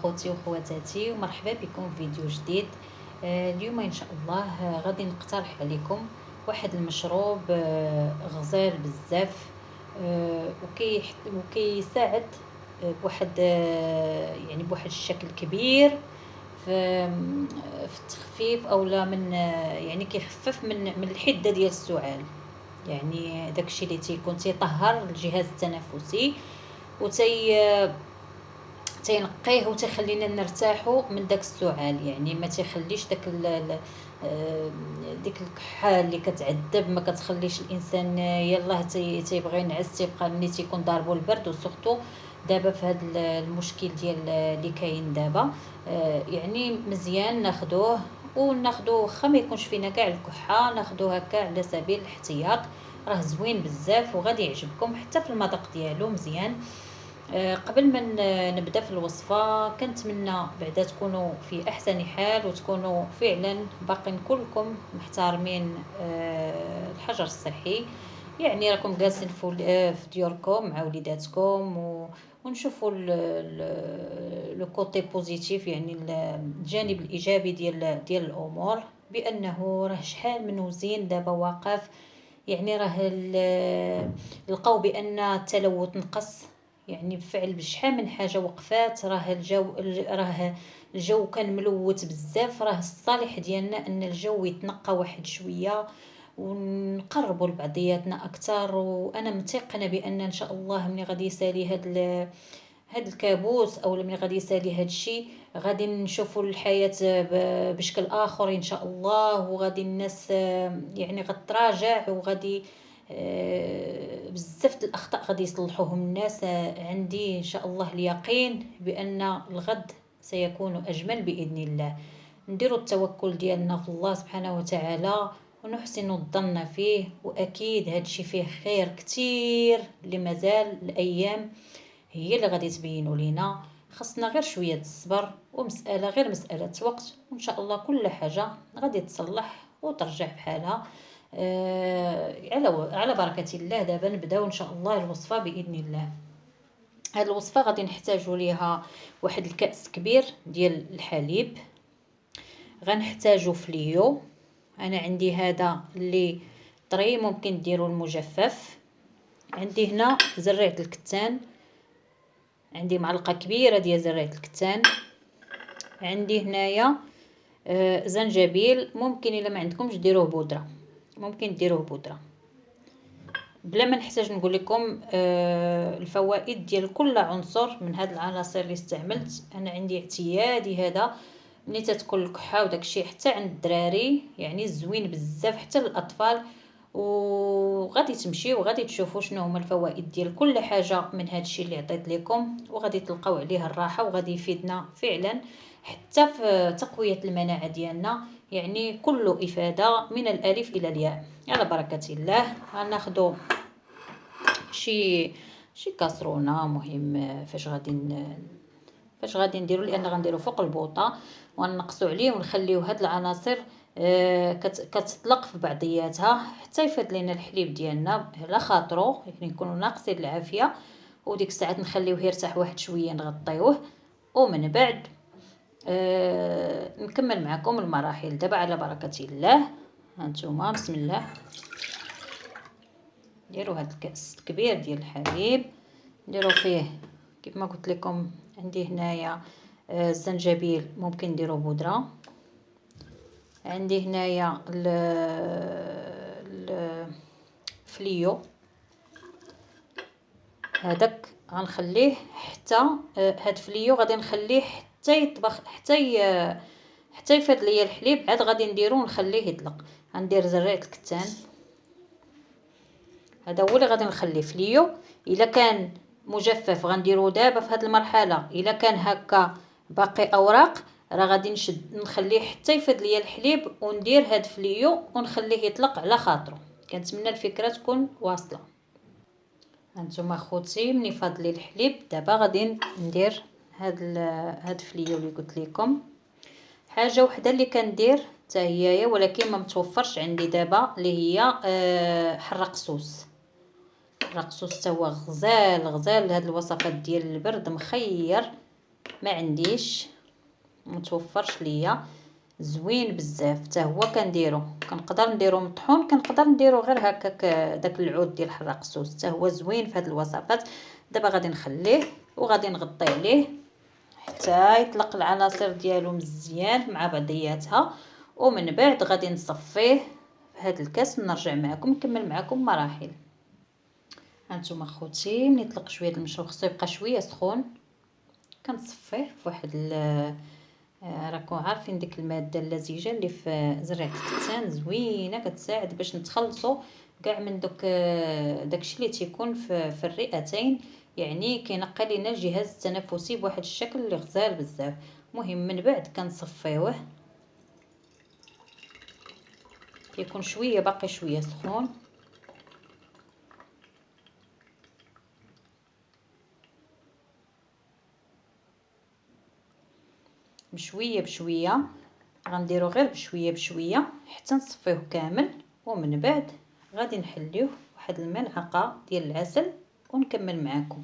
خوتي وخواتاتي، ومرحبا بكم في فيديو جديد. اليوم ان شاء الله غادي نقترح عليكم واحد المشروب غزال بزاف، وكيساعد بواحد يعني بواحد الشكل كبير في في التخفيف اولا من يعني كيخفف من الحده ديال السعال. يعني داكشي اللي تيكون تيطهر الجهاز التنفسي تينقيه وتخلينا نرتاحوا من داك السعال. يعني ما تيخليش داك ديك الكحه اللي كتعذب، ما كتخليش الانسان يلاه تيبغي ينعس، تيبقى ملي تيكون ضاربو البرد. وسورتو دابا في هذا المشكل ديال اللي كاين دابا، يعني مزيان ناخذوه واخا ما يكونش فينا كاع الكحه، ناخذوه هكا على سبيل الاحتياط. راه زوين بزاف وغادي يعجبكم حتى في المذاق ديالو مزيان. قبل ما نبدا في الوصفه، كنتمنى بعدا تكونوا في احسن حال وتكونوا فعلا باقين كلكم محترمين الحجر الصحي. يعني راكم جالسين في ديوركم مع وليداتكم ونشوفوا لو كوتي بوزيتيف، يعني الجانب الايجابي ديال الامور، بانه راه شحال من وزين دابا واقف. يعني راه لقاو بان التلوث نقص، يعني بفعل بشحال من حاجه وقفات. راه الجو كان ملوث بزاف، راه الصالح ديالنا ان الجو يتنقى واحد شويه ونقربوا لبعضياتنا اكثر. وانا متيقنه بان ان شاء الله ملي غادي يسالي هاد الكابوس، او ملي غادي يسالي هاد الشيء، غادي نشوفوا الحياه بشكل اخر ان شاء الله. وغادي الناس يعني غتراجع، وغادي بزاف الاخطاء غادي يصلحوهم الناس. عندي ان شاء الله اليقين بان الغد سيكون اجمل باذن الله. نديروا التوكل ديالنا في الله سبحانه وتعالى ونحسن الظن فيه، واكيد هادشي فيه خير كتير اللي مازال الايام هي اللي غادي تبينوا لينا. خصنا غير شويه الصبر، ومساله غير مساله وقت، وان شاء الله كل حاجه غادي تصلح وترجع بحالها. على بركه الله. دابا نبداو ان شاء الله الوصفه باذن الله. هاد الوصفه غادي نحتاجوا ليها واحد الكأس كبير ديال الحليب، غنحتاجوا فليو. انا عندي هذا اللي طري، ممكن ديروا المجفف. عندي هنا زريعه الكتان، عندي معلقه كبيره ديال زريعه الكتان. عندي هنايا زنجبيل، ممكن الا ما عندكمش ديروه بودره، ممكن ديروه بودره. بلا ما نحتاج نقول لكم الفوائد ديال كل عنصر من هاد العناصر اللي استعملت. انا عندي اعتيادي هذا ملي تتكون الكحه وداكشي حتى عند الدراري، يعني زوين بزاف حتى للاطفال. وغادي تمشي وغادي تشوفوا شنو هما الفوائد ديال كل حاجه من هذا الشيء اللي عطيت لكم، وغادي تلقاو عليه الراحه، وغادي يفيدنا فعلا حتى في تقويه المناعه ديالنا. يعني كله افاده من الالف الى الياء. على بركه الله. غناخذوا شي كاسرونه، مهم فاش غادي نديرو، لان غنديرو فوق البوطه ونقصوا عليه ونخليو هاد العناصر كتطلق في بعضياتها حتى يفيض لينا الحليب ديالنا على خاطرو، يعني نكونوا ناقصين العافيه. وديك الساعات نخليوه يرتاح واحد شويه، نغطيوه، ومن بعد نكمل معكم المراحل دابا على بركه الله. هانتوما بسم الله. ديروا هاد الكأس الكبير ديال الحليب، نديروا فيه كيف ما قلت لكم. عندي هنايا الزنجبيل، ممكن نديروا بودره. عندي هنايا الفليو، هذاك غنخليه حتى هاد فليو غادي نخليه حتى يطبخ، حتى يفيض ليا الحليب، عاد غادي نديرو ونخليه يطلق. غندير زريعه الكتان، هذا هو اللي غادي نخليه فليو. الا كان مجفف غنديرو دابا في هذه المرحله. الا كان هكا باقي اوراق، راه غادي نخليه حتى يفيض ليا الحليب وندير هاد فليو ونخليه يطلق على خاطرو. كنتمنى الفكره تكون واصله. هانتوما خوتي، ملي فاض لي الحليب دابا غادي ندير هاد فليو اللي قلت لكم. حاجه وحده اللي كندير حتى هي ولكن ما متوفرش عندي دابا، اللي هي حرقسوس. الرقصوس هو غزال هاد الوصفات ديال البرد مخير. ما عنديش، متوفرش ليا، زوين بزاف حتى هو كنديرو، كنقدر نديرو مطحون، كنقدر نديرو غير هكاك داك العود ديال الحراقسوس، حتى هو زوين في هاد الوصفات. دابا غادي نخليه وغادي نغطي عليه حتى يطلق العناصر ديالو مزيان مع بعضياتها، ومن بعد غادي نصفيه في هاد الكاس ونرجع معكم نكمل معكم مراحل. هانتوما خوتي، ملي يطلق شويه المشروب خصو يبقى شويه سخون، كنصفيه في واحد راكم عارفين ديك الماده اللزجه اللي في زريعه الكتان زوينه، كتساعد باش نتخلصوا كاع من داكشي اللي تيكون في الرئتين، يعني كينقي لينا الجهاز التنفسي بواحد الشكل اللي غزال بزاف. مهم من بعد كنصفيوه، كيكون شويه باقي شويه سخون، بشويه بشويه غنديرو غير بشويه بشويه حتى نصفيوه كامل، ومن بعد غادي نحليوه واحد الملعقه ديال العسل ونكمل معكم.